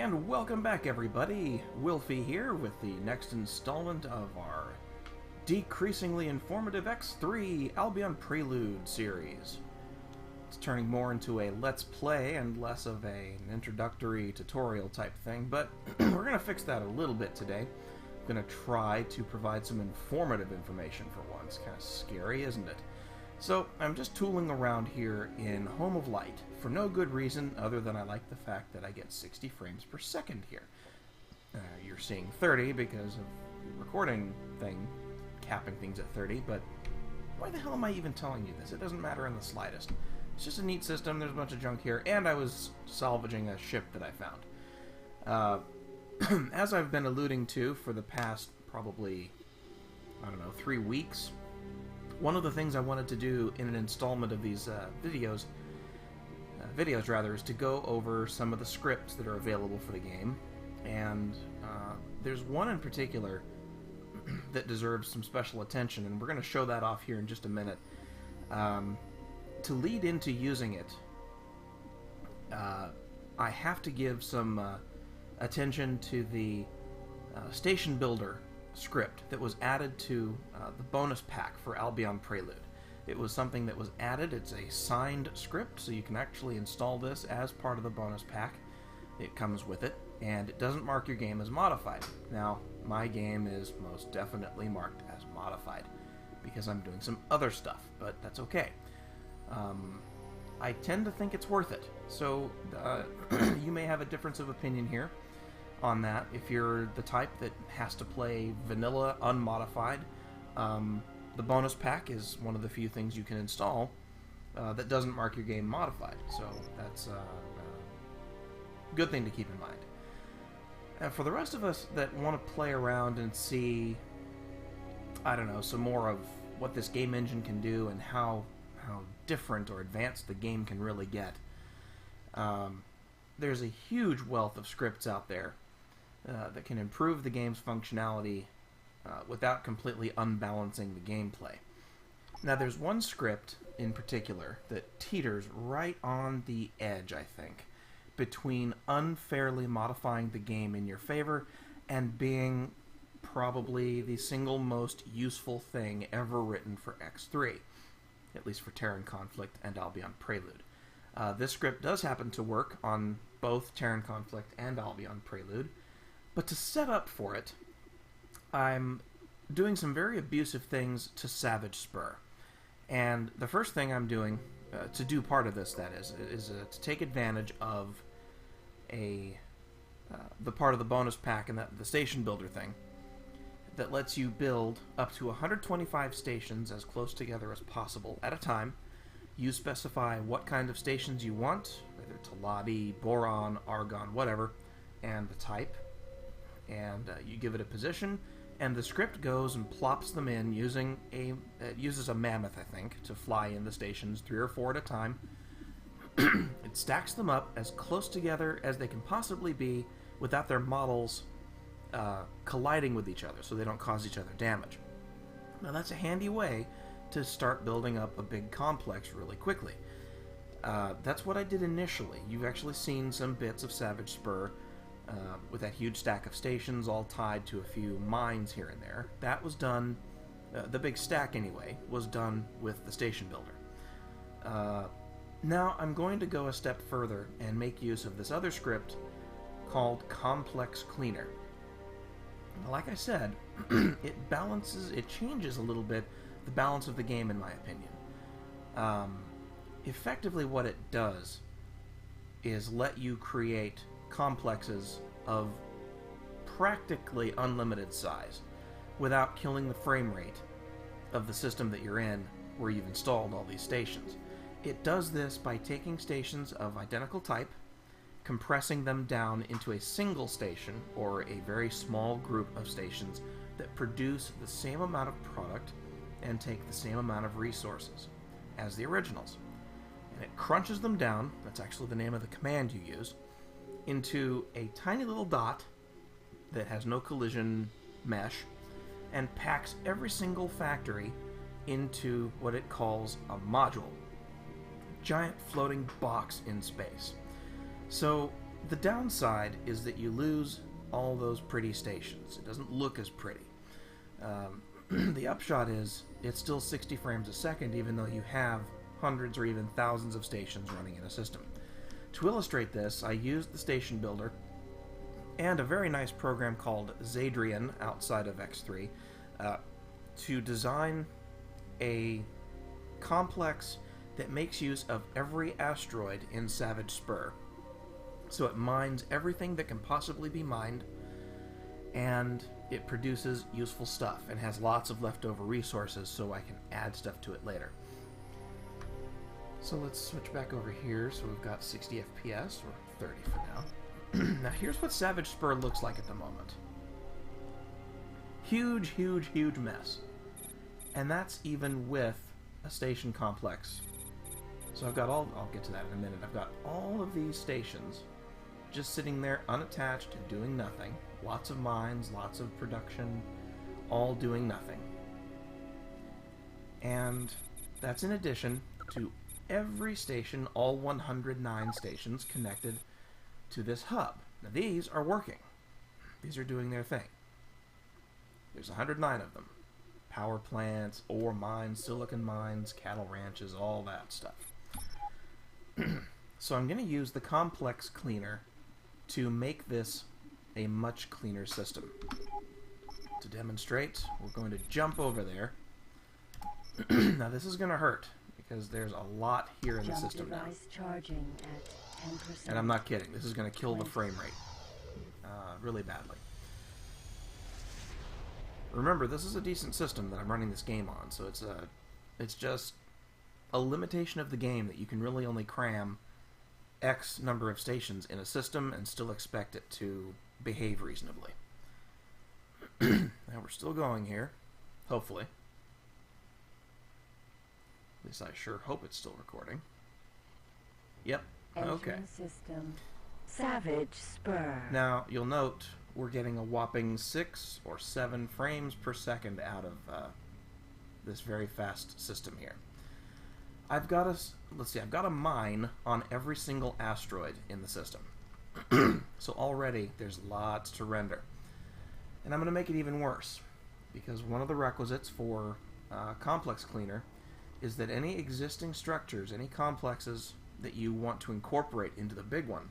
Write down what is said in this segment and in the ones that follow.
And welcome back, everybody. Wilfie here with the next installment of our decreasingly informative X3 Albion Prelude series. It's turning more into a let's play and less of an introductory tutorial type thing, but we're going to fix that a little bit today. I'm going to try to provide some informative information for once. Kind of scary, isn't it? So, I'm just tooling around here in Home of Light for no good reason other than I like the fact that I get 60 frames per second here. You're seeing 30 because of the recording thing capping things at 30, but why the hell am I even telling you this? It doesn't matter in the slightest. It's just a neat system, there's a bunch of junk here, and I was salvaging a ship that I found. As I've been alluding to for the past probably, 3 weeks, one of the things I wanted to do in an installment of these videos is to go over some of the scripts that are available for the game, and there's one in particular that deserves some special attention, and we're going to show that off here in just a minute. To lead into using it, I have to give some attention to the station builder script that was added to the bonus pack for Albion Prelude. It was something that was added. It's a signed script, so you can actually install this as part of the bonus pack. It comes with it, and it doesn't mark your game as modified. Now, my game is most definitely marked as modified because I'm doing some other stuff, but that's okay. I tend to think it's worth it, so you may have a difference of opinion here on that. If you're the type that has to play vanilla unmodified, the bonus pack is one of the few things you can install that doesn't mark your game modified, so that's a good thing to keep in mind. And for the rest of us that want to play around and see, some more of what this game engine can do and how different or advanced the game can really get, there's a huge wealth of scripts out there that can improve the game's functionality without completely unbalancing the gameplay. Now, there's one script in particular that teeters right on the edge, I think, between unfairly modifying the game in your favor and being probably the single most useful thing ever written for X3, at least for Terran Conflict and Albion Prelude. This script does happen to work on both Terran Conflict and Albion Prelude, but to set up for it, I'm doing some very abusive things to Salvage Spur. And the first thing I'm doing, to do part of this, that is to take advantage of the part of the bonus pack and the station builder thing that lets you build up to 125 stations as close together as possible at a time. You specify what kind of stations you want, whether Taladi, Boron, Argon, whatever, and the type. And you give it a position, and the script goes and plops them in using it uses a mammoth, I think, to fly in the stations 3 or 4 at a time. It stacks them up as close together as they can possibly be without their models colliding with each other, so they don't cause each other damage. Now, that's a handy way to start building up a big complex really quickly. That's what I did initially. You've actually seen some bits of Salvage Spur with that huge stack of stations all tied to a few mines here and there. That was done, the big stack anyway, was done with the station builder. Now I'm going to go a step further and make use of this other script called Complex Cleaner. Like I said, it changes a little bit the balance of the game, in my opinion. Effectively what it does is let you create complexes of practically unlimited size without killing the frame rate of the system that you're in where you've installed all these stations. It does this by taking stations of identical type, compressing them down into a single station or a very small group of stations that produce the same amount of product and take the same amount of resources as the originals. And it crunches them down, that's actually the name of the command you use, into a tiny little dot that has no collision mesh, and packs every single factory into what it calls a module. A giant floating box in space. So The downside is that you lose all those pretty stations. It doesn't look as pretty. The upshot is it's still 60 frames a second, even though you have hundreds or even thousands of stations running in a system. To illustrate this, I used the station builder and a very nice program called Zadrian outside of X3 to design a complex that makes use of every asteroid in Salvage Spur. So it mines everything that can possibly be mined, and it produces useful stuff and has lots of leftover resources so I can add stuff to it later. So let's switch back over here. So we've got 60 FPS, or 30 for now. Now here's what Salvage Spur looks like at the moment. Huge, huge, huge mess. And that's even with a station complex. So I've got I'll get to that in a minute. I've got all of these stations just sitting there unattached, doing nothing. Lots of mines, lots of production, all doing nothing. And that's in addition to every station, all 109 stations connected to this hub. Now these are working. These are doing their thing. There's 109 of them. Power plants, ore mines, silicon mines, cattle ranches, all that stuff. So I'm going to use the complex cleaner to make this a much cleaner system. To demonstrate, we're going to jump over there. Now this is going to hurt because there's a lot here in the system now. Charging at 10%. And I'm not kidding. This is going to kill the frame rate really badly. Remember, this is a decent system that I'm running this game on, so it's just a limitation of the game that you can really only cram X number of stations in a system and still expect it to behave reasonably. Now we're still going here, hopefully. At least I sure hope it's still recording. Yep, okay. System. Salvage Spur. Now, you'll note we're getting a whopping 6 or 7 frames per second out of this very fast system here. I've got a mine on every single asteroid in the system. So already there's lots to render. And I'm going to make it even worse, because one of the requisites for Complex Cleaner is that any existing structures, any complexes that you want to incorporate into the big one,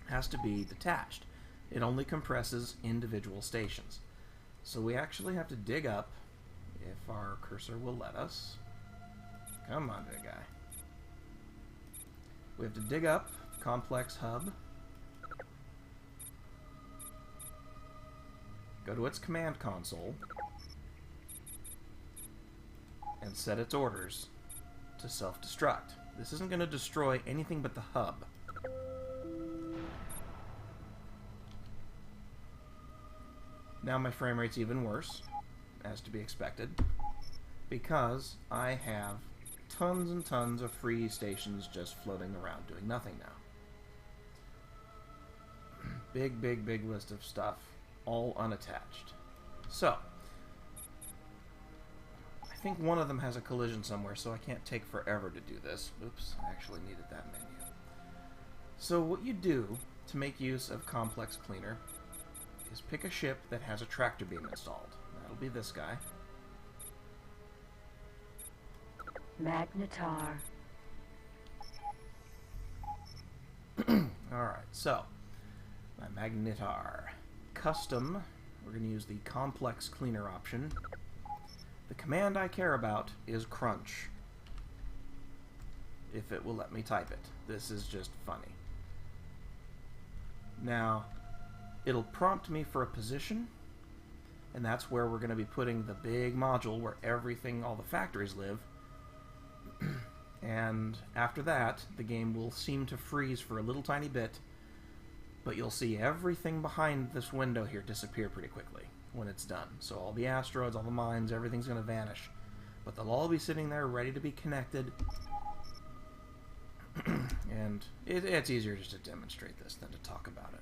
has to be detached. It only compresses individual stations. So we actually have to dig up, if our cursor will let us. Come on, big guy. We have to dig up Complex Hub, go to its command console, and set its orders to self-destruct. This isn't going to destroy anything but the hub. Now my frame rate's even worse, as to be expected, because I have tons and tons of free stations just floating around doing nothing now. Big, big, big list of stuff, all unattached. So, I think one of them has a collision somewhere, so I can't take forever to do this. Oops, I actually needed that menu. So what you do to make use of Complex Cleaner is pick a ship that has a tractor beam installed. That'll be this guy. Magnetar. Alright, so my Magnetar. Custom, we're going to use the Complex Cleaner option. The command I care about is crunch, if it will let me type it. This is just funny. Now, it'll prompt me for a position, and that's where we're going to be putting the big module where everything, all the factories live. And after that, the game will seem to freeze for a little tiny bit, but you'll see everything behind this window here disappear pretty quickly when it's done. So all the asteroids, all the mines, everything's going to vanish. But they'll all be sitting there ready to be connected. And it's easier just to demonstrate this than to talk about it.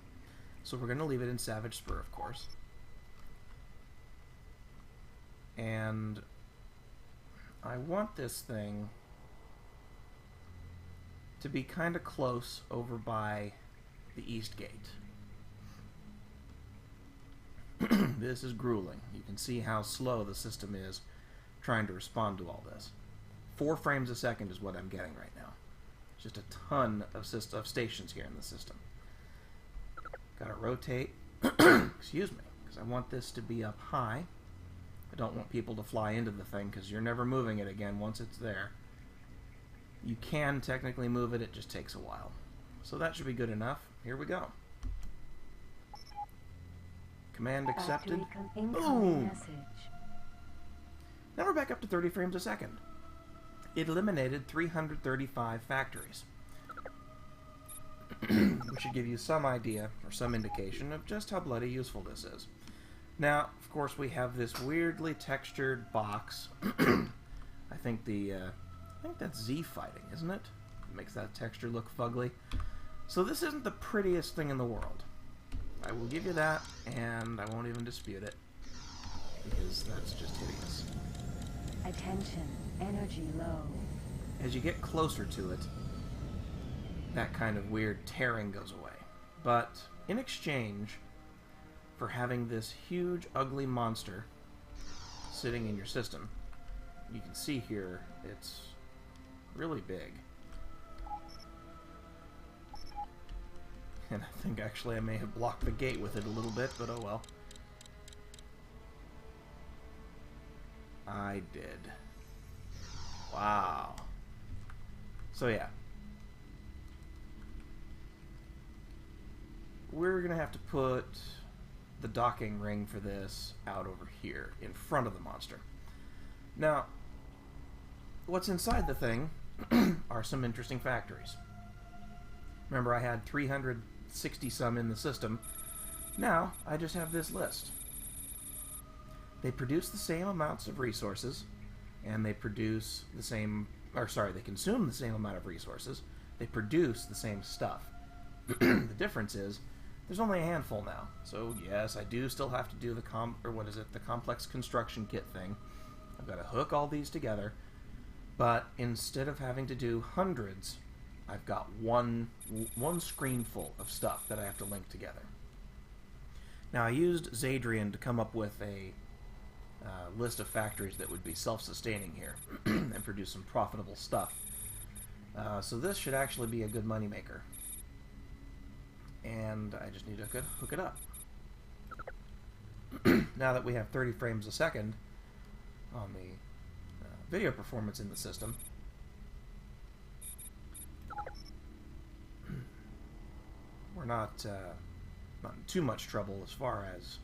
So we're going to leave it in Salvage Spur, of course. And I want this thing to be kind of close over by the east gate. This is grueling. You can see how slow the system is trying to respond to all this. 4 frames a second is what I'm getting right now. Just a ton of stations here in the system. Gotta rotate, excuse me, because I want this to be up high. I don't want people to fly into the thing because you're never moving it again once it's there. You can technically move it, it just takes a while. So that should be good enough. Here we go. Command accepted. Boom! Now we're back up to 30 frames a second. It eliminated 335 factories. Which should give you some idea, or some indication, of just how bloody useful this is. Now, of course, we have this weirdly textured box. I think that's Z fighting, isn't it? It makes that texture look fugly. So this isn't the prettiest thing in the world. I will give you that, and I won't even dispute it, because that's just hideous. Attention, energy low. As you get closer to it, that kind of weird tearing goes away. But in exchange for having this huge, ugly monster sitting in your system, you can see here it's really big. And I think actually I may have blocked the gate with it a little bit, but oh well. I did. Wow. So yeah. We're going to have to put the docking ring for this out over here, in front of the monster. Now, what's inside the thing are some interesting factories. Remember, I had 360 some in the system. Now, I just have this list. They produce the same amounts of resources, and they produce the same, or sorry, they consume the same amount of resources. They produce the same stuff. The difference is, there's only a handful now. So yes, I do still have to do the the complex construction kit thing. I've got to hook all these together, but instead of having to do hundreds, I've got one screen full of stuff that I have to link together. Now I used Zadrian to come up with a list of factories that would be self-sustaining here and produce some profitable stuff. So this should actually be a good moneymaker. And I just need to hook it up. Now that we have 30 frames a second on the video performance in the system, we're not in too much trouble as far as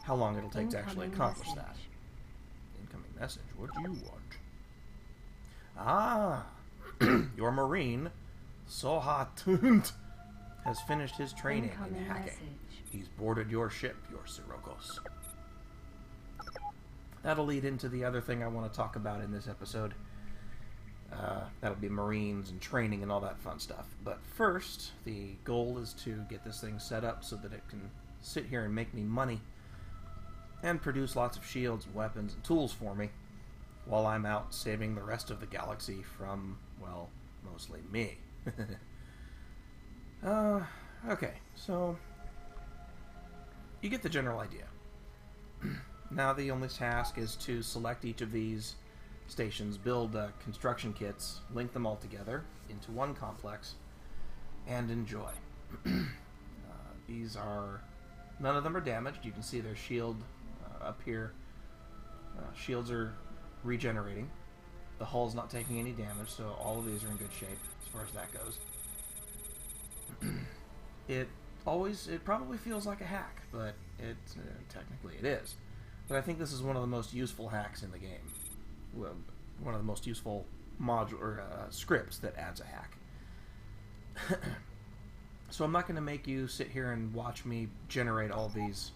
how long it'll take to actually accomplish that. Incoming message. What do you want? Ah, your Marine, Sohatund, has finished his training in hacking. Message. He's boarded your ship, your Sirocos. That'll lead into the other thing I want to talk about in this episode. That'll be Marines and training and all that fun stuff. But first, the goal is to get this thing set up so that it can sit here and make me money and produce lots of shields and weapons and tools for me while I'm out saving the rest of the galaxy from, well, mostly me. Okay, so you get the general idea. Now the only task is to select each of these stations, build construction kits, link them all together into one complex, and enjoy. These are... none of them are damaged. You can see their shield up here. Shields are regenerating. The hull's not taking any damage, so all of these are in good shape as far as that goes. It probably feels like a hack, but technically it is. But I think this is one of the most useful hacks in the game. Well, one of the most useful scripts that adds a hack. So I'm not going to make you sit here and watch me generate all these,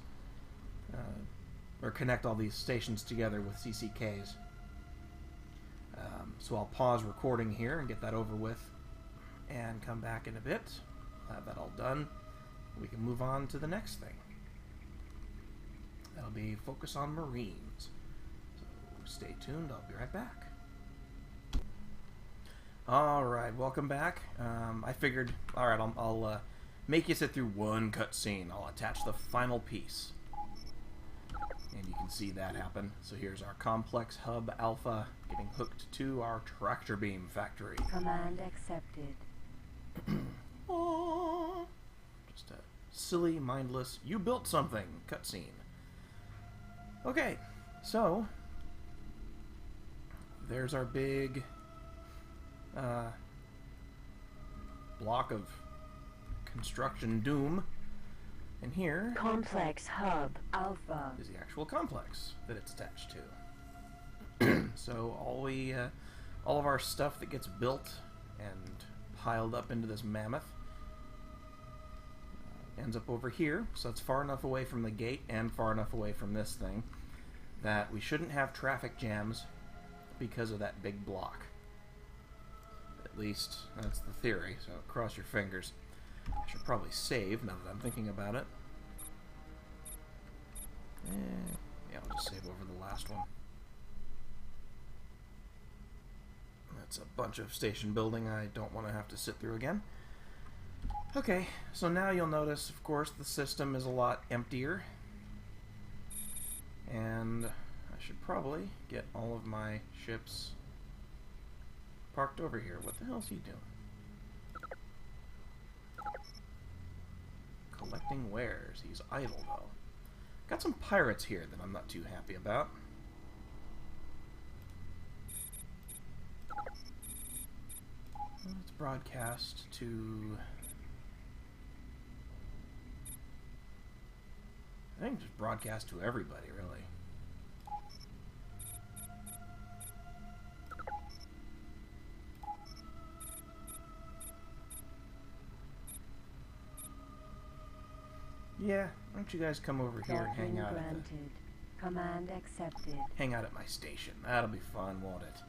or connect all these stations together with CCKs. So I'll pause recording here and get that over with, and come back in a bit. Have that all done. We can move on to the next thing. That'll be focus on Marines. So stay tuned, I'll be right back. Alright, welcome back. I figured, alright, I'll make you sit through one cutscene. I'll attach the final piece. And you can see that happen. So here's our complex hub alpha getting hooked to our tractor beam factory. Command accepted. Aww. Just a silly, mindless, you built something cutscene. Okay, so there's our big block of construction doom, and here Complex hub alpha is the actual complex that it's attached to. So all of our stuff that gets built and piled up into this mammoth ends up over here, so it's far enough away from the gate and far enough away from this thing that we shouldn't have traffic jams because of that big block. At least, that's the theory, so cross your fingers. I should probably save, now that I'm thinking about it. Yeah, I'll just save over the last one. That's a bunch of station building I don't want to have to sit through again. Okay, so now you'll notice, of course, the system is a lot emptier. And I should probably get all of my ships parked over here. What the hell's he doing? Collecting wares. He's idle, though. Got some pirates here that I'm not too happy about. Let's broadcast to... I think just broadcast to everybody, really. Yeah, why don't you guys come over here and hang out at the, Command accepted. hang out at my station. That'll be fun, won't it?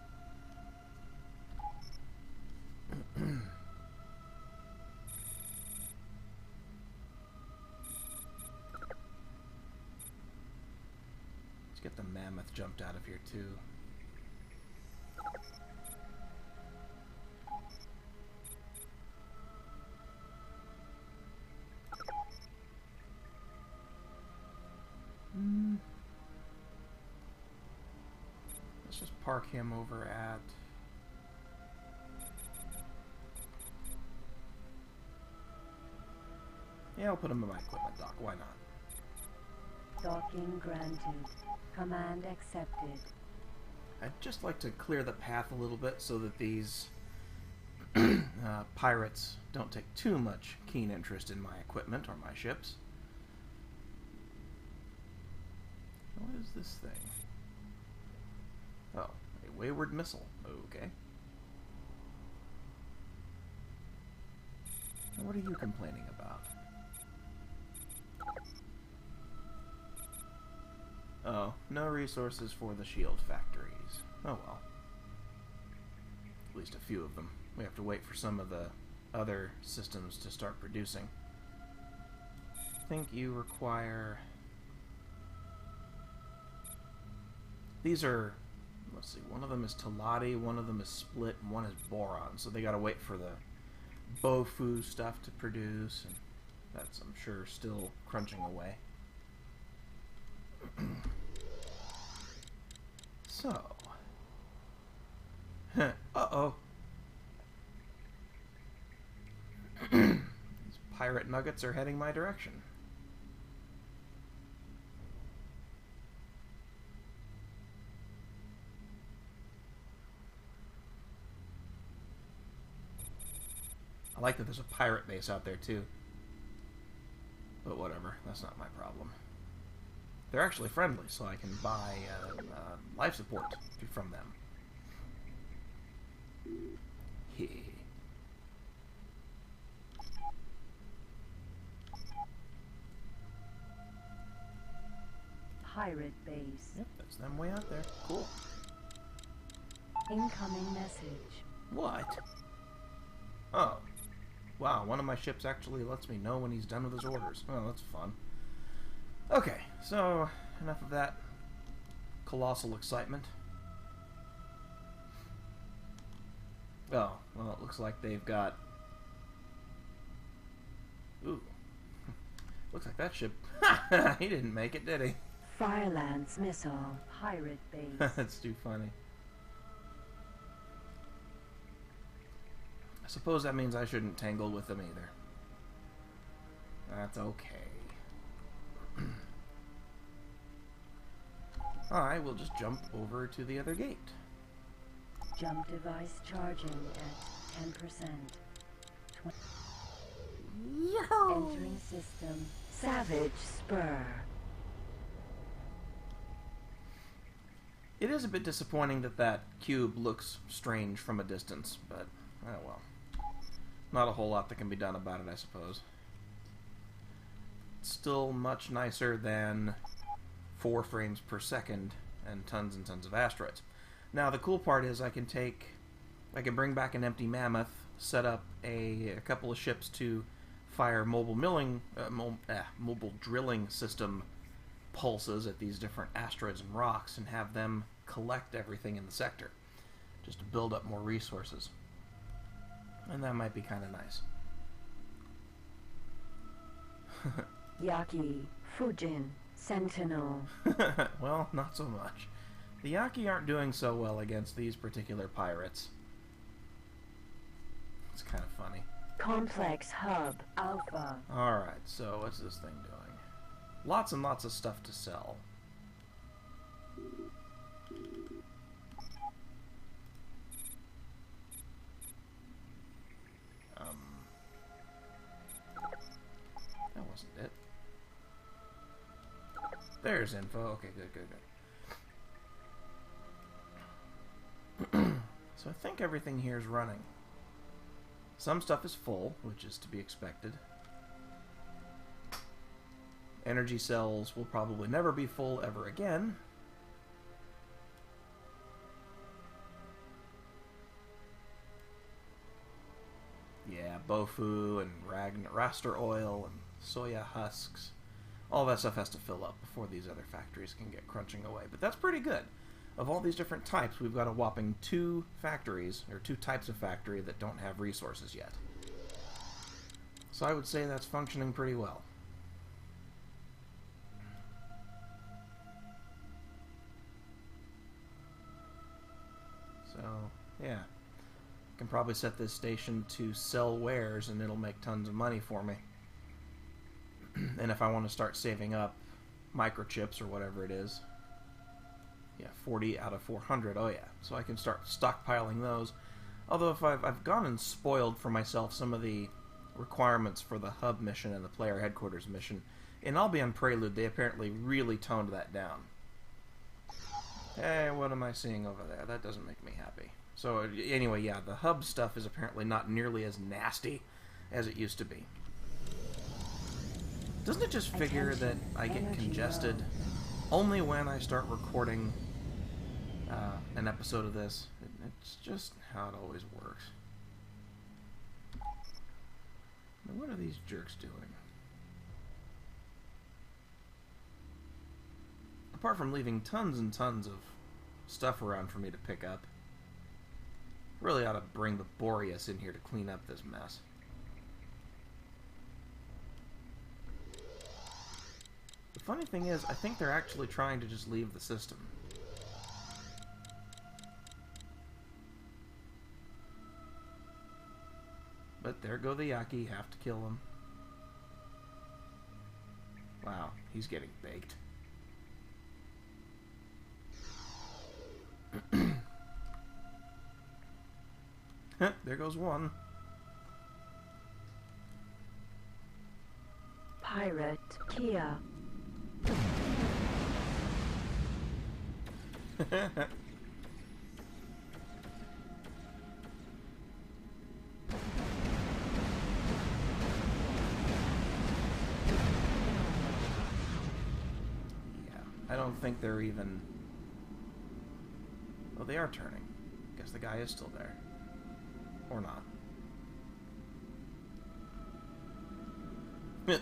Let's get the mammoth jumped out of here too. Let's just park him over at... Yeah, I'll put him in my equipment dock. Why not? Docking granted. Command accepted. I'd just like to clear the path a little bit so that these pirates don't take too much keen interest in my equipment or my ships. What is this thing? Oh, a wayward missile. Okay. Now what are you complaining about? Oh, no resources for the shield factories. Oh well. At least a few of them. We have to wait for some of the other systems to start producing. I think you require... These are... Let's see, one of them is Talati, one of them is Split, and one is Boron. So they gotta wait for the Bofu stuff to produce, and that's, I'm sure, still crunching away. So... Uh-oh. These pirate nuggets are heading my direction. I like that there's a pirate base out there too. But whatever, that's not my problem. They're actually friendly, so I can buy life support from them. Pirate base. Yep, that's them way out there. Cool. Incoming message. What? Oh. Wow, one of my ships actually lets me know when he's done with his orders. Oh, that's fun. Okay, so enough of that colossal excitement. Oh, well, it looks like they've got... Ooh. Looks like that ship... he didn't make it, did he? Firelands missile. Pirate base. That's too funny. I suppose that means I shouldn't tangle with them either. That's okay. Alright, we'll just jump over to the other gate. Jump device charging at 10%. Entering system. Salvage spur. It is a bit disappointing that that cube looks strange from a distance, but, oh well. Not a whole lot that can be done about it, I suppose. It's still much nicer than 4 frames per second and tons of asteroids. Now, the cool part is I can bring back an empty mammoth, set up a couple of ships to fire mobile drilling system pulses at these different asteroids and rocks and have them collect everything in the sector, just to build up more resources. And that might be kind of nice. Yaki, Fujin, Sentinel. Well, not so much. The Yaki aren't doing so well against these particular pirates. It's kind of funny. Complex hub, Alpha. Alright, so what's this thing doing? Lots and lots of stuff to sell. That wasn't it. There's info. Okay, good. So I think everything here is running. Some stuff is full, which is to be expected. Energy cells will probably never be full ever again. Yeah, Bofu and Raster oil and soya husks. All that stuff has to fill up before these other factories can get crunching away. But that's pretty good. Of all these different types, we've got a whopping 2 factories, or 2 types of factory that don't have resources yet. So I would say that's functioning pretty well. So, yeah. I can probably set this station to sell wares and it'll make tons of money for me. And if I want to start saving up microchips or whatever it is, yeah, 40 out of 400, oh yeah. So I can start stockpiling those. Although if I've gone and spoiled for myself some of the requirements for the hub mission and the player headquarters mission, in Albion Prelude they apparently really toned that down. Hey, what am I seeing over there? That doesn't make me happy. So anyway, yeah, the hub stuff is apparently not nearly as nasty as it used to be. Doesn't it just figure that I get congested only when I start recording an episode of this? It's just how it always works. Now, what are these jerks doing? Apart from leaving tons and tons of stuff around for me to pick up, really ought to bring the Boreas in here to clean up this mess. The funny thing is, I think they're actually trying to just leave the system. But there go the Yaki, have to kill him. Wow, he's getting baked. There goes one. Pirate Kia. I don't think they're even... Oh, they are turning. Guess the guy is still there. Or not.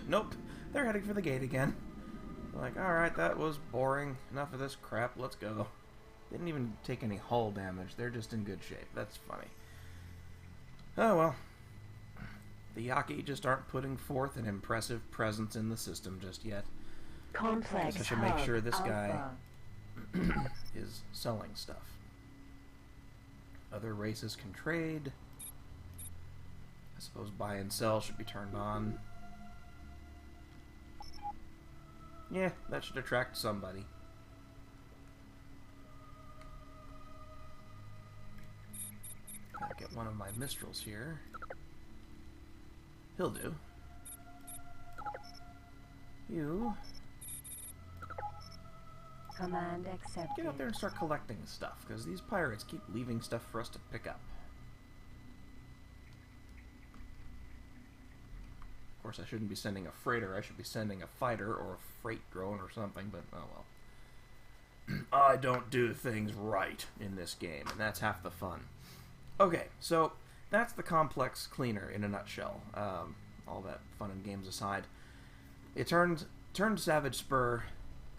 Nope. They're heading for the gate again. Like, alright, that was boring. Enough of this crap. Let's go. They didn't even take any hull damage. They're just in good shape. That's funny. Oh well. The Yaki just aren't putting forth an impressive presence in the system just yet. Complex So I should make hub sure this guy alpha. is selling stuff. Other races can trade. I suppose buy and sell should be turned on. Yeah, that should attract somebody. I'll get one of my Mistrals here. He'll do. You Command accepted. get out there and start collecting stuff, because these pirates keep leaving stuff for us to pick up. Of course, I shouldn't be sending a freighter. I should be sending a fighter or a freight drone or something, but oh well. I don't do things right in this game, and that's half the fun. Okay, so that's the complex cleaner in a nutshell. All that fun and games aside. It turned Salvage Spur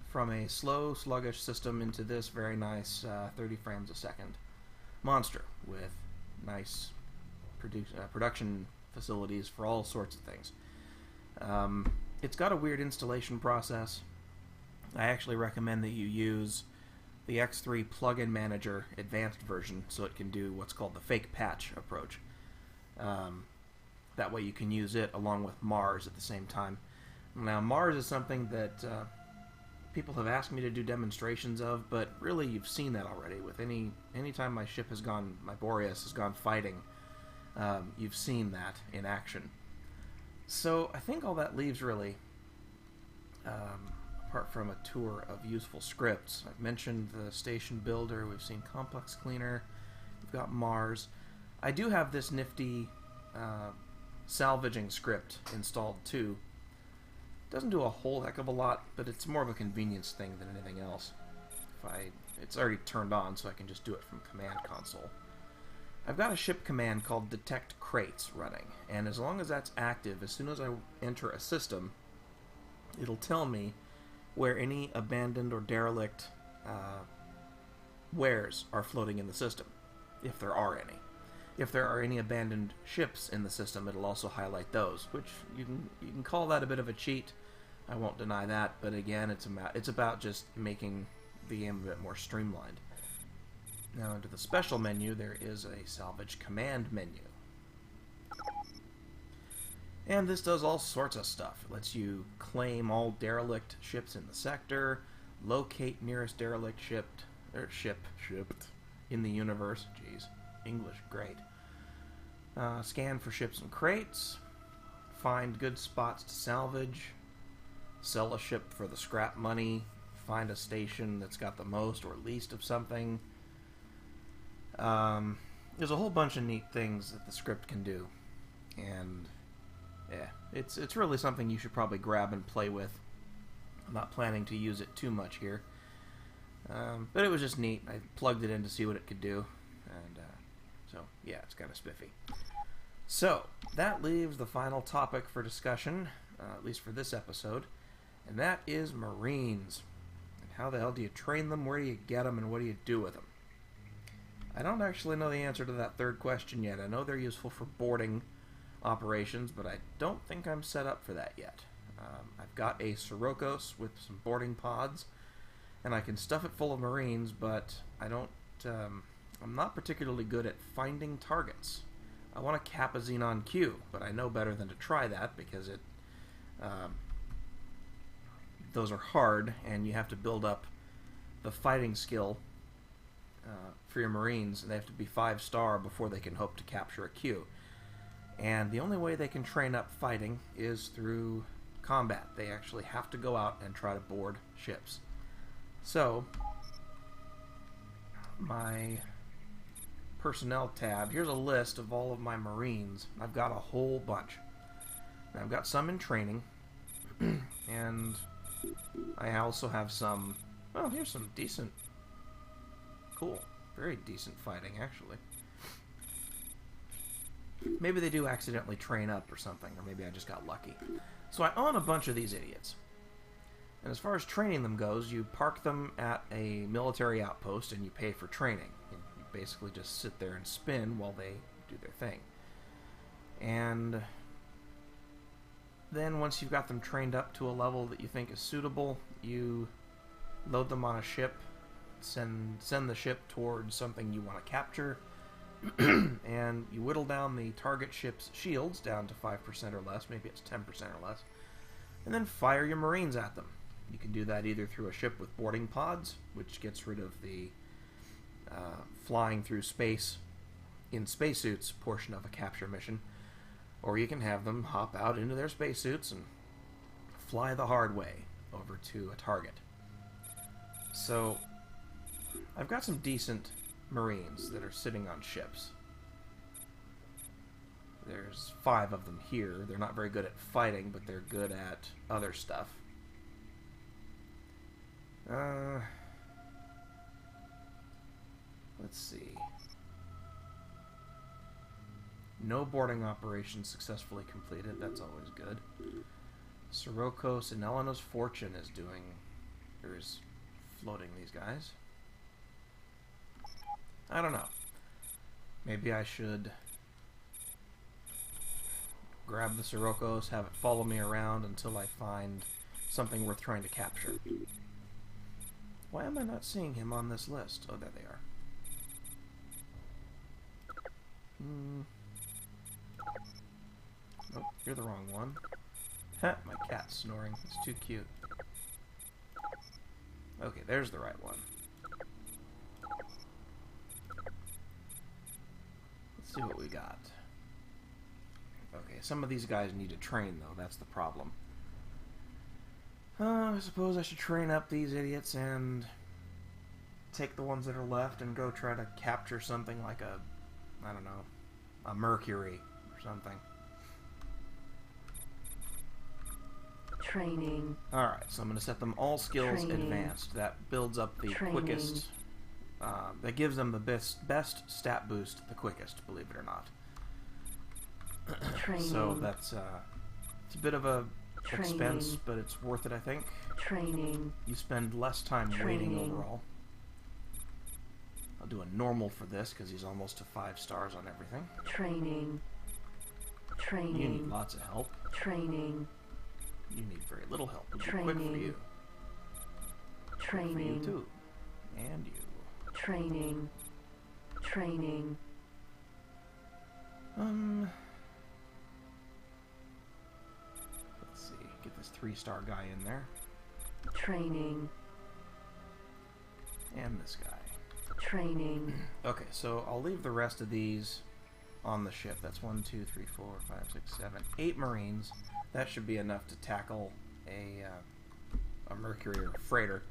from a slow, sluggish system into this very nice 30 frames a second monster with nice production facilities for all sorts of things. It's got a weird installation process. I actually recommend that you use the X3 plugin manager advanced version so it can do what's called the fake patch approach. That way you can use it along with Mars at the same time. Now Mars is something that people have asked me to do demonstrations of, but really you've seen that already. With any time my ship has gone, my Boreas has gone fighting, you've seen that in action. So I think all that leaves really, apart from a tour of useful scripts. I've mentioned the station builder, we've seen complex cleaner, we've got Mars. I do have this nifty salvaging script installed too. Doesn't do a whole heck of a lot, but it's more of a convenience thing than anything else. It's already turned on, so I can just do it from command console. I've got a ship command called Detect Crates running, and as long as that's active, as soon as I enter a system, it'll tell me where any abandoned or derelict wares are floating in the system, if there are any. If there are any abandoned ships in the system, it'll also highlight those, which you can call that a bit of a cheat. I won't deny that, but again, it's about just making the game a bit more streamlined. Now, into the special menu, there is a salvage command menu. And this does all sorts of stuff. It lets you claim all derelict ships in the sector, locate nearest derelict shipped in the universe. Jeez, English, great. Scan for ships and crates, find good spots to salvage, sell a ship for the scrap money, find a station that's got the most or least of something. There's a whole bunch of neat things that the script can do, and yeah, it's really something you should probably grab and play with. I'm not planning to use it too much here, but it was just neat. I plugged it in to see what it could do, and so yeah, it's kind of spiffy. So that leaves the final topic for discussion, at least for this episode, and that is Marines. And how the hell do you train them, where do you get them, and what do you do with them? I don't actually know the answer to that third question yet. I know they're useful for boarding operations, but I don't think I'm set up for that yet. I've got a Sirocos with some boarding pods, and I can stuff it full of Marines, but I'm not particularly good at finding targets. I want to cap a Xenon Q, but I know better than to try that because those are hard, and you have to build up the fighting skill for your Marines, and they have to be 5-star before they can hope to capture a Q. And the only way they can train up fighting is through combat. They actually have to go out and try to board ships. So, my personnel tab, here's a list of all of my Marines. I've got a whole bunch. Now, I've got some in training, and I also have some, well, here's some decent, cool, very decent fighting, actually. Maybe they do accidentally train up or something, or maybe I just got lucky. So I own a bunch of these idiots. And as far as training them goes, you park them at a military outpost and you pay for training. You basically just sit there and spin while they do their thing. And then once you've got them trained up to a level that you think is suitable, you load them on a ship, send the ship towards something you want to capture, and you whittle down the target ship's shields down to 5% or less, maybe it's 10% or less, and then fire your Marines at them. You can do that either through a ship with boarding pods, which gets rid of the flying through space in spacesuits portion of a capture mission, or you can have them hop out into their spacesuits and fly the hard way over to a target. So, I've got some decent Marines that are sitting on ships. There's 5 of them here. They're not very good at fighting, but they're good at other stuff. Let's see. No boarding operation successfully completed. That's always good. Sirocos and Elena's Fortune is floating these guys. I don't know. Maybe I should grab the Sirocos, have it follow me around until I find something worth trying to capture. Why am I not seeing him on this list? Oh, there they are. Nope, you're the wrong one. Ha, my cat's snoring. It's too cute. Okay, there's the right one. Let's see what we got. Okay, some of these guys need to train, though. That's the problem. I suppose I should train up these idiots and take the ones that are left and go try to capture something like a, I don't know, a Mercury or something. Training. Alright, so I'm going to set them all skills Training. advanced. That builds up the Training. quickest, that gives them the best stat boost the quickest, believe it or not. Training. So that's, it's a bit of a expense, Training. but it's worth it, I think. Training. You spend less time waiting Training. overall. I'll do a normal for this, because he's almost to 5 stars on everything. Training. Training. You need lots of help. Training. You need very little help. It'll be quick for Training. you. Training. For you too. And you. Training. Training. Let's see. Get this 3-star guy in there. Training. And this guy. Training. Okay, so I'll leave the rest of these on the ship. That's 1, 2, 3, 4, 5, 6, 7, 8 Marines. That should be enough to tackle a Mercury or freighter.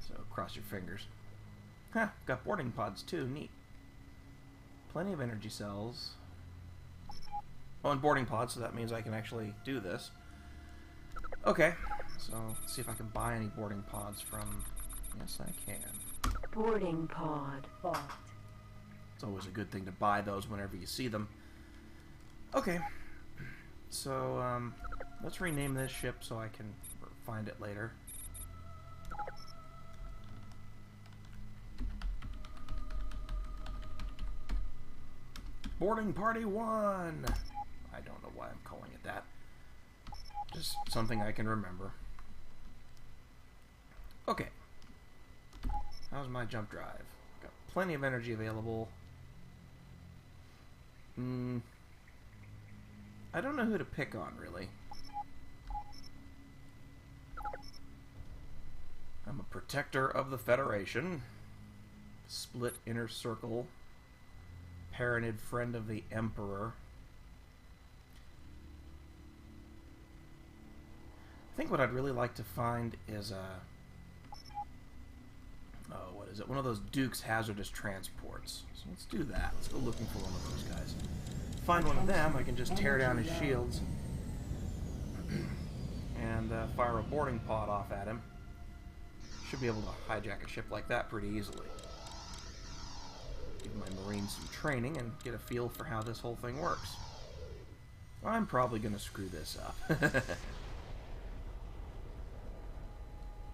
So cross your fingers. Huh, got boarding pods too. Neat. Plenty of energy cells. Oh, and boarding pods, so that means I can actually do this. Okay, so let's see if I can buy any boarding pods from... Yes, I can. Boarding pod. Bought. It's always a good thing to buy those whenever you see them. Okay. So, let's rename this ship so I can find it later. Boarding Party 1! I don't know why I'm calling it that. Just something I can remember. Okay. How's my jump drive? Got plenty of energy available. I don't know who to pick on, really. I'm a protector of the Federation. Split inner circle. Paranid friend of the Emperor. I think what I'd really like to find is a... Oh, what is it? One of those Duke's hazardous transports. So let's do that. Let's go looking for one of those guys. Find one of them, I can just tear down his shields and fire a boarding pod off at him. Should be able to hijack a ship like that pretty easily. Give my Marines some training and get a feel for how this whole thing works. I'm probably going to screw this up.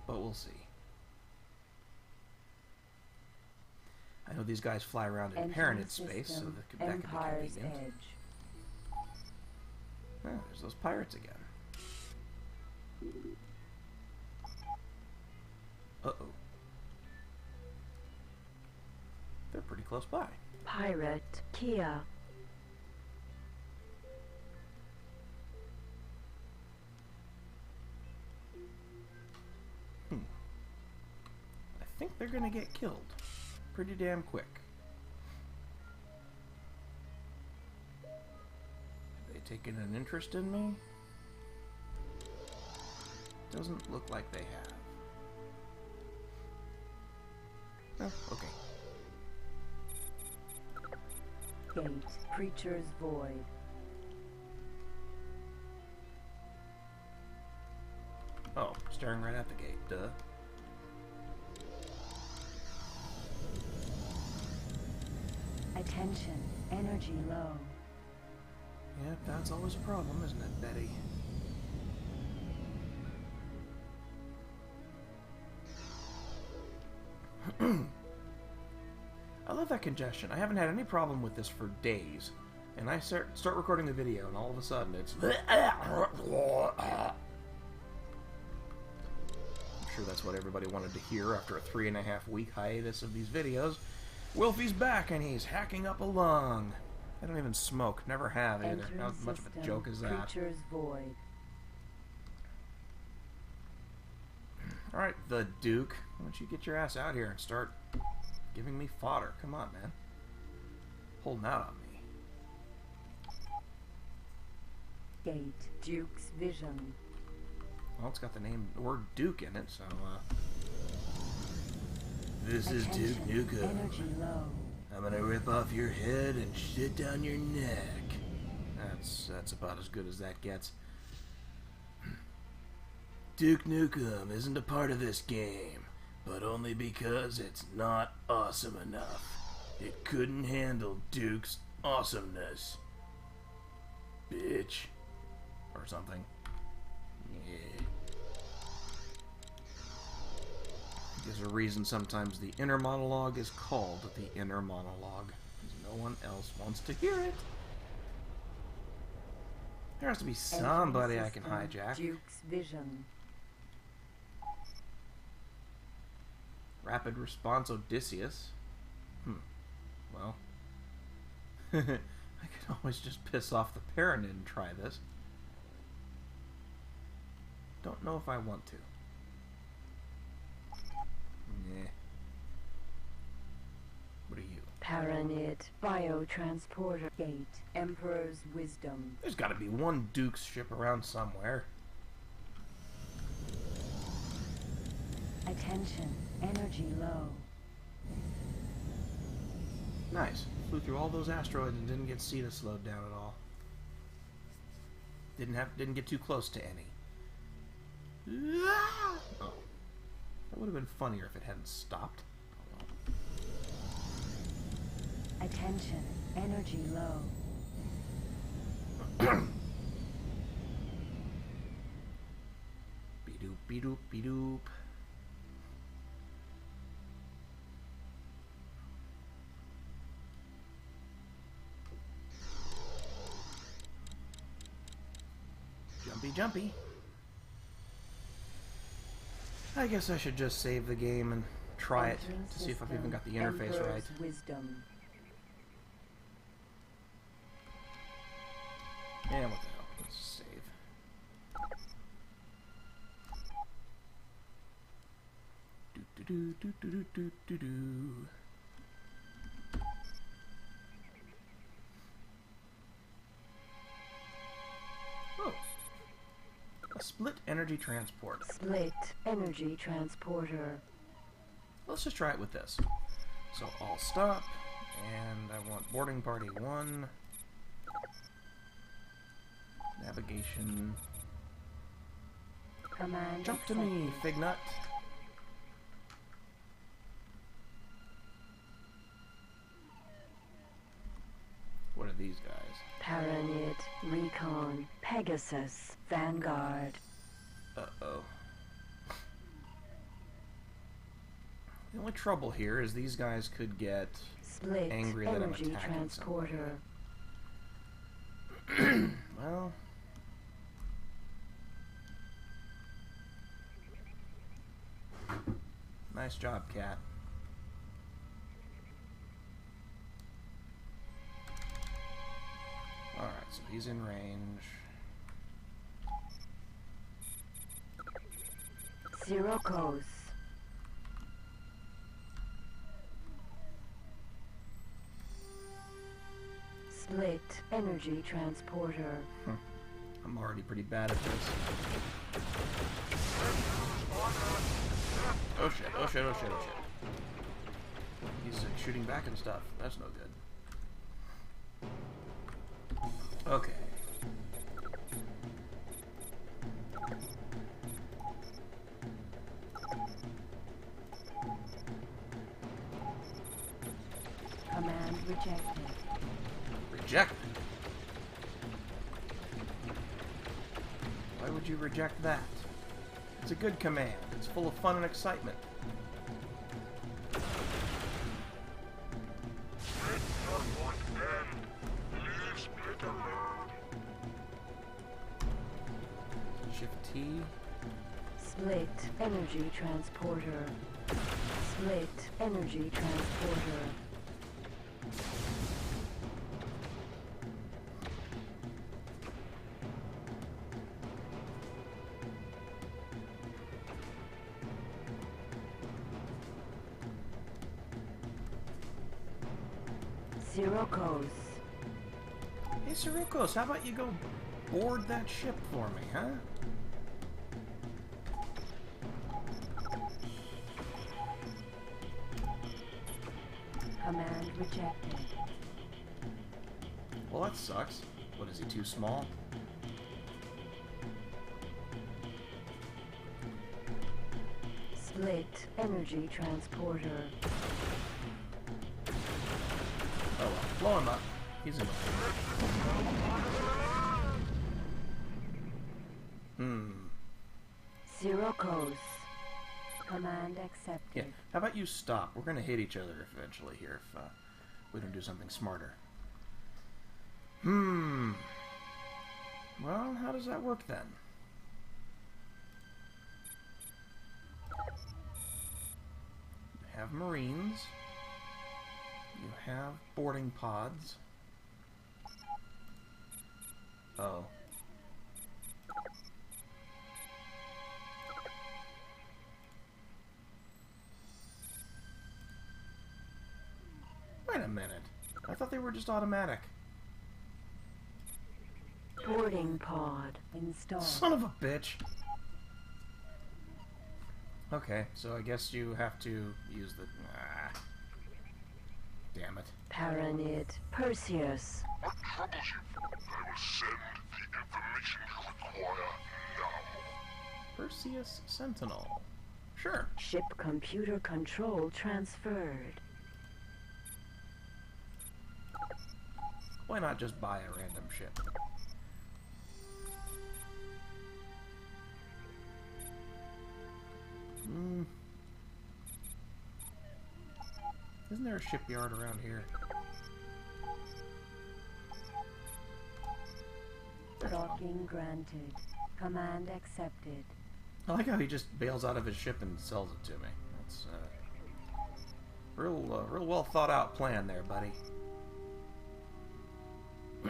But we'll see. I know these guys fly around in Pyramid space, so that could be Empire's convenient. Edge. Oh, there's those pirates again. Uh-oh. They're pretty close by. Pirate Kia. I think they're gonna get killed pretty damn quick. Have they taken an interest in me? Doesn't look like they have. Oh, okay. Gate. Preacher's Void. Oh, staring right at the gate, duh. Attention. Energy low. Yep, that's always a problem, isn't it, Betty? I love that congestion. I haven't had any problem with this for days. And I start recording a video, and all of a sudden it's... I'm sure that's what everybody wanted to hear after a 3.5-week hiatus of these videos. Wilfie's back, and he's hacking up a lung. I don't even smoke. Never have, either. How much of a joke is that? Preacher's Void. Alright, the Duke. Why don't you get your ass out here and start giving me fodder? Come on, man. Holding out on me. Gate. Duke's Vision. Well, it's got the word Duke in it, so, This is Duke Attention. Nukem. Energy low. I'm gonna rip off your head and shit down your neck. That's about as good as that gets. Duke Nukem isn't a part of this game, but only because it's not awesome enough. It couldn't handle Duke's awesomeness. Bitch. Or something. Yeah. There's a reason sometimes the inner monologue is called the inner monologue, because no one else wants to hear it. There has to be somebody I can hijack. Duke's Vision. Rapid response Odysseus. Well. I could always just piss off the Paranid and try this. Don't know if I want to. Nah. What are you? Paranid. Biotransporter. Gate. Emperor's Wisdom. There's gotta be one Duke's ship around somewhere. Attention. Energy low. Nice. Flew through all those asteroids and didn't get Cetus slowed down at all. Didn't get too close to any. Oh. That would have been funnier if it hadn't stopped. Attention. Energy low. Be-doop, be-doop, be-doop. Jumpy, jumpy. I guess I should just save the game and try it to see if I've even got the interface Emperor's right. Wisdom. Yeah, what the hell? Let's save. Do-do-do-do-do-do-do-do. Oh. A split energy transport. Split Energy Transporter. Let's just try it with this. So I'll stop, and I want boarding party 1. Navigation. Command Jump to me, accepted. Fignut. What are these guys? Paranid. Recon. Pegasus. Vanguard. Uh-oh. The only trouble here is these guys could get Split angry that I'm energy attacking transporter. well, nice job, cat. Alright, so he's in range. Zero coast. Split energy transporter. I'm already pretty bad at this. Oh shit, oh shit, oh shit, oh shit. He's shooting back and stuff. That's no good. Okay. Command rejected. Reject? Why would you reject that? It's a good command. It's full of fun and excitement. Shift T. Split energy transporter. Split energy transporter. Zero coast. Hey, Sirocos, how about you go board that ship for me, huh? Command rejected. Well, that sucks. What, is he too small? Split energy transporter. Oh well, blow him up. He's in. Zero coast. Command accepted. Yeah. How about you stop? We're gonna hit each other eventually here if we don't do something smarter. Well, how does that work then? You have Marines. You have boarding pods. Oh. Wait a minute. I thought they were just automatic. Boarding pod installed. Son of a bitch. Okay, so I guess you have to use the... Damn it. Paranid Perseus. What troubles you? I will send the information you require now. Perseus Sentinel. Sure. Ship computer control transferred. Why not just buy a random ship? Isn't there a shipyard around here? Docking granted. Command accepted. I like how he just bails out of his ship and sells it to me. That's real well thought out plan there, buddy.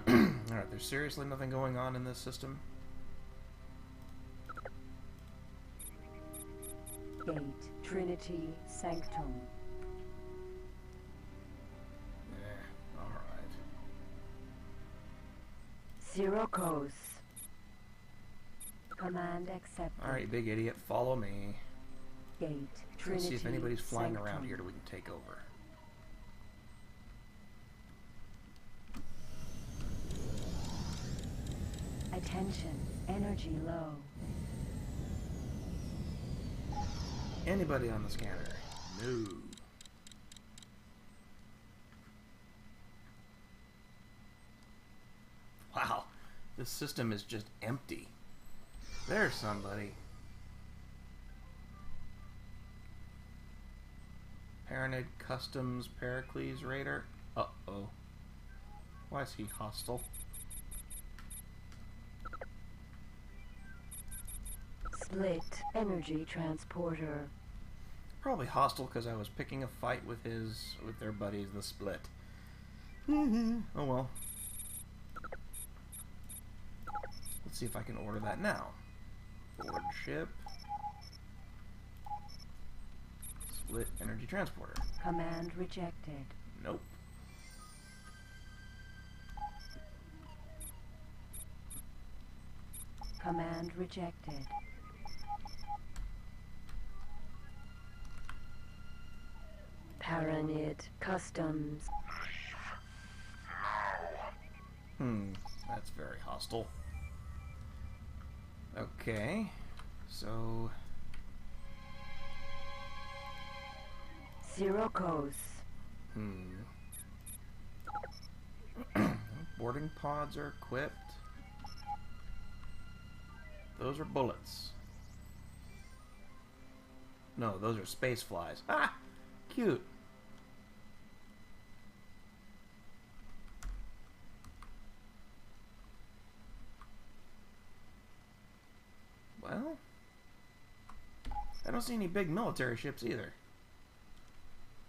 Alright, there's seriously nothing going on in this system? Gate Trinity Sanctum. Alright. Zero coast. Command accepted. Alright, big idiot, follow me. Gate Trinity Let's see if anybody's flying Sanctum. around here that we can take over. Attention. Energy low. Anybody on the scanner? No. Wow, this system is just empty. There's somebody. Paranid Customs Pericles Raider. Uh-oh. Why is he hostile? Split energy transporter. Probably hostile because I was picking a fight with their buddies, the Split. Oh well. Let's see if I can order that now. Board ship. Split energy transporter. Command rejected. Nope. Command rejected. Paranid Customs. That's very hostile. Okay, so... Zero coast. Boarding pods are equipped. Those are bullets. No, those are space flies. Ah! Cute. Well, I don't see any big military ships either.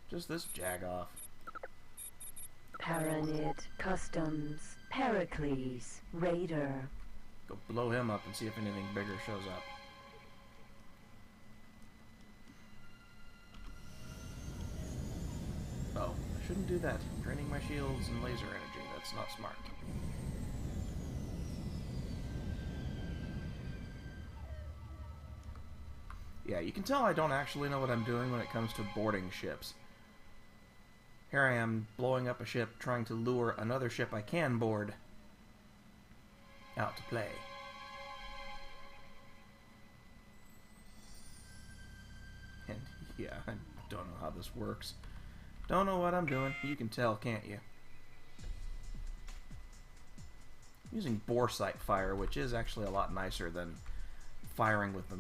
Just this jagoff. Paranid Customs Pericles Raider. Go blow him up and see if anything bigger shows up. Oh, I shouldn't do that. Draining my shields and laser energy. That's not smart. Yeah, you can tell I don't actually know what I'm doing when it comes to boarding ships. Here I am, blowing up a ship, trying to lure another ship I can board out to play. And yeah, I don't know how this works. Don't know what I'm doing. You can tell, can't you? I'm using bore sight fire, which is actually a lot nicer than firing with the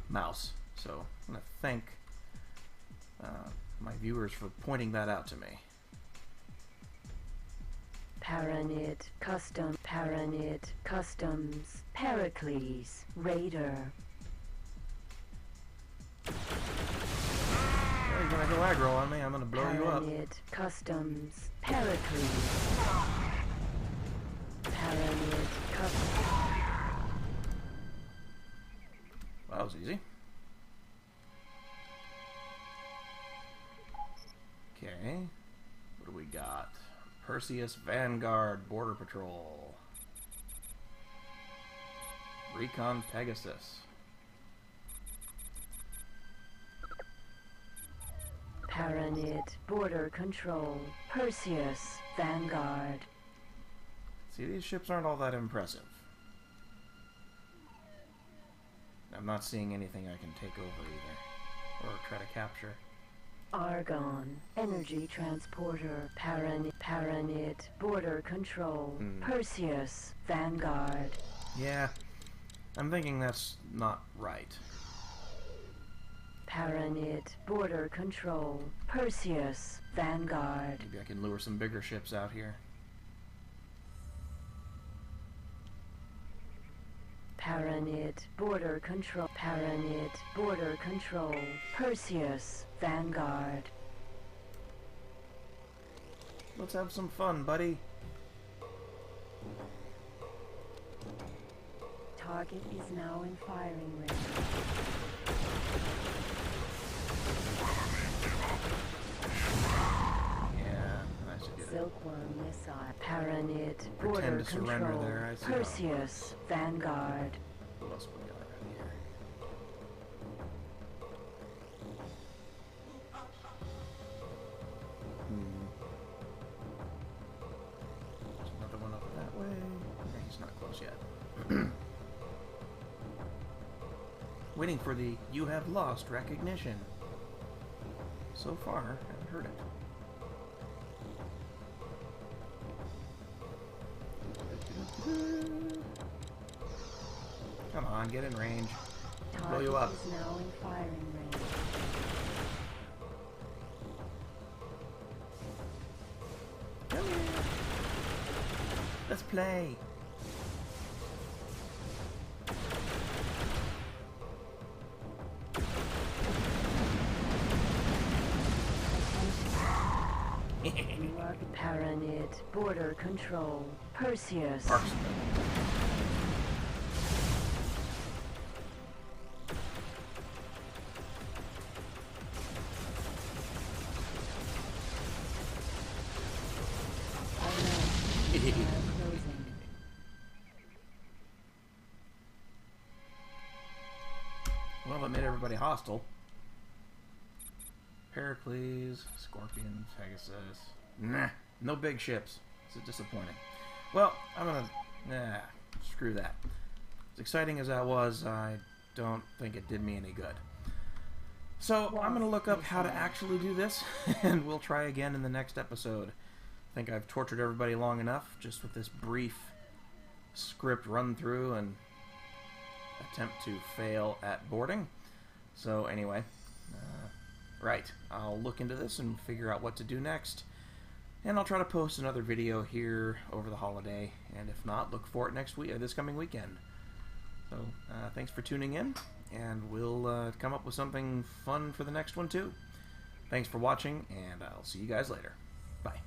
mouse. So I'm going to thank my viewers for pointing that out to me. Paranid Customs Pericles Raider. Well, you're going to go aggro on me, I'm going to blow you up. Paranid Customs Pericles. Paranid Customs. Well, that was easy. Okay, what do we got? Perseus Vanguard Border Patrol. Recon Pegasus. Paranid Border Control Perseus Vanguard. See, these ships aren't all that impressive. I'm not seeing anything I can take over either, or try to capture. Argon Energy Transporter Paranid Border Control Perseus Vanguard. Yeah, I'm thinking that's not right. Paranid Border Control Perseus Vanguard. Maybe I can lure some bigger ships out here. Paranid Border Control Perseus Vanguard. Let's have some fun, buddy. Target is now in firing range. Yeah, I should get it. Silkworm missile. Paranid Pretend Border to surrender Control there, I see. Perseus Vanguard. What else we got around here? There's another one up that way. Okay, he's not close yet. Waiting for the "you have lost" recognition. So far, haven't heard it. Come on, get in range. Blow you up. Target is now in firing range. Let's play. Paranid. Border control. Perseus. Marksman. Closing. Well, that made everybody hostile. Pericles, Scorpion, Pegasus. Nah, no big ships. This is disappointing. Well, I'm gonna... Nah, screw that. As exciting as that was, I don't think it did me any good. So, I'm gonna look up how to actually do this, and we'll try again in the next episode. I think I've tortured everybody long enough, just with this brief script run through and attempt to fail at boarding. So, anyway... Right, I'll look into this and figure out what to do next. And I'll try to post another video here over the holiday, and if not, look for it next week, this coming weekend. So, thanks for tuning in, and we'll come up with something fun for the next one too. Thanks for watching, and I'll see you guys later. Bye.